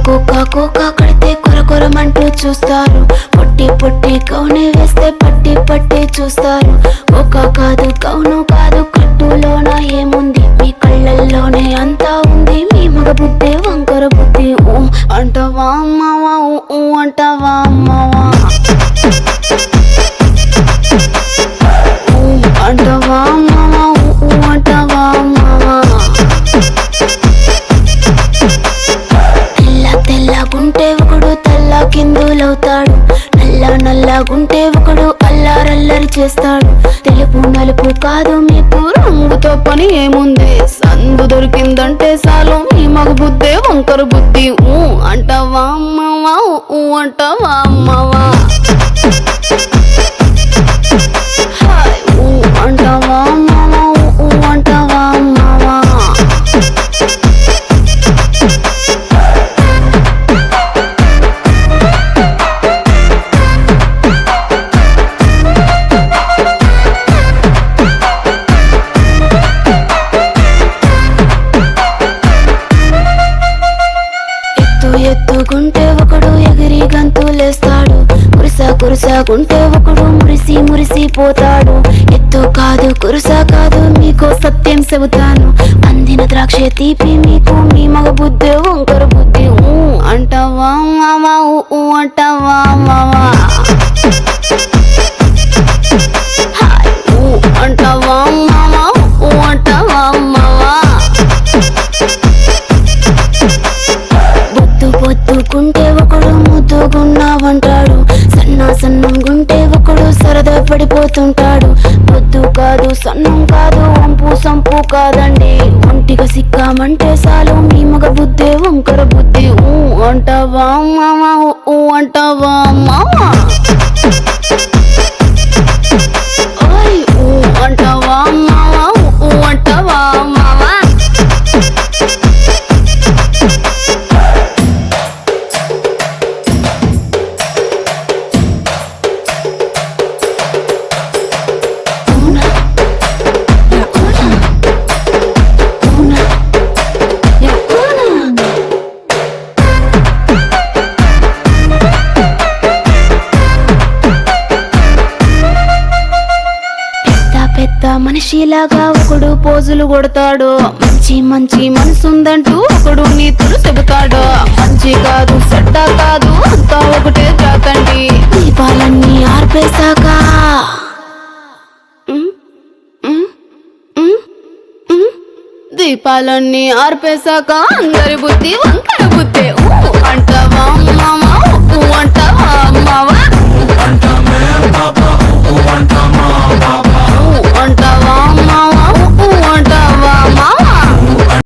కోక కడితే కొరకొరమంటూ చూస్తారు. పొట్టి పొట్టి కౌని వేస్తే పట్టి పట్టి చూస్తారు. కోక కాదు కౌను కాదు కట్టులోన ఏముంది, మీ కళ్ళల్లోనే అంతా ఉంది. మీ మగ బుద్ధి వంకర బుద్ధి. ఊ అంటవా అమ్మవా, ఊ అంటవా అమ్మవా, ఊ అంటవా అమ్మవా, ఊ అంటవా అమ్మవా. తెల్లగుంటే ఒకడు తెల్ల కిందులవుతాడు, నల్లగుంటే ఒకడు అల్లారల్లరి చేస్తాడు. తెలుపు నలుపు కాదు మీకు రంగుతో పని ఏముంది, సందు దొరికిందంటే చాలు మీ మగ బుద్ధే వంకర బుద్ధి. ఊ అంటవా అమ్మవా, ఊ అంటవా అమ్మవా, ఊ అంటవా అమ్మవా, ఊ అంటవా అమ్మవా. ఎత్తుకుంటే ఒకడు ఎగిరి గంతులేస్తాడు, కురుసాకుంటే ఒకడు మురిసిపోతాడు. ఎత్తు కాదు కురుసా కాదు మీకో సత్యం చెబుతాను, అందిన ద్రాక్ష తీపి మీకు మీ మగ బుద్ధి వంకర బుద్ధి. ఊ అంటవా మావా, ఊ అంటవా మావా, ఊ అంటవా మావా, ఊ అంటవా మావా. పొద్దుకుంటే ఒకడు ముద్దుగున్నావంటాడు, సన్నంగుంటే ఒకడు సరదా పడిపోతుంటాడు. పొద్దు కాదు సన్నం కాదు వంపు సంపు కాదండి, ఒంటిగా సిక్కామంటే చాలు మీ మగ బుద్ధే వంకర బుద్ధి. ఊ అంటవా మావా, ఊ అంటవా మావా, ఓయ్ ఊ అంటవా మావా, ఊ అంటవా మావా. మనిషిలాగా ఒకడు పోజులు కొడతాడు, మంచి మనసుందంటూ ఒకడు నీతులు చెబుతాడు. మంచి కాదు చెడ్డ కాదు అంతా ఒకటే జాతండి, దీపాలన్నీ ఆర్పేశాక దీపాలన్నీ ఆర్పేశాక అందరి బుద్ధి వంకర బుద్ధి. అంటవా మామా,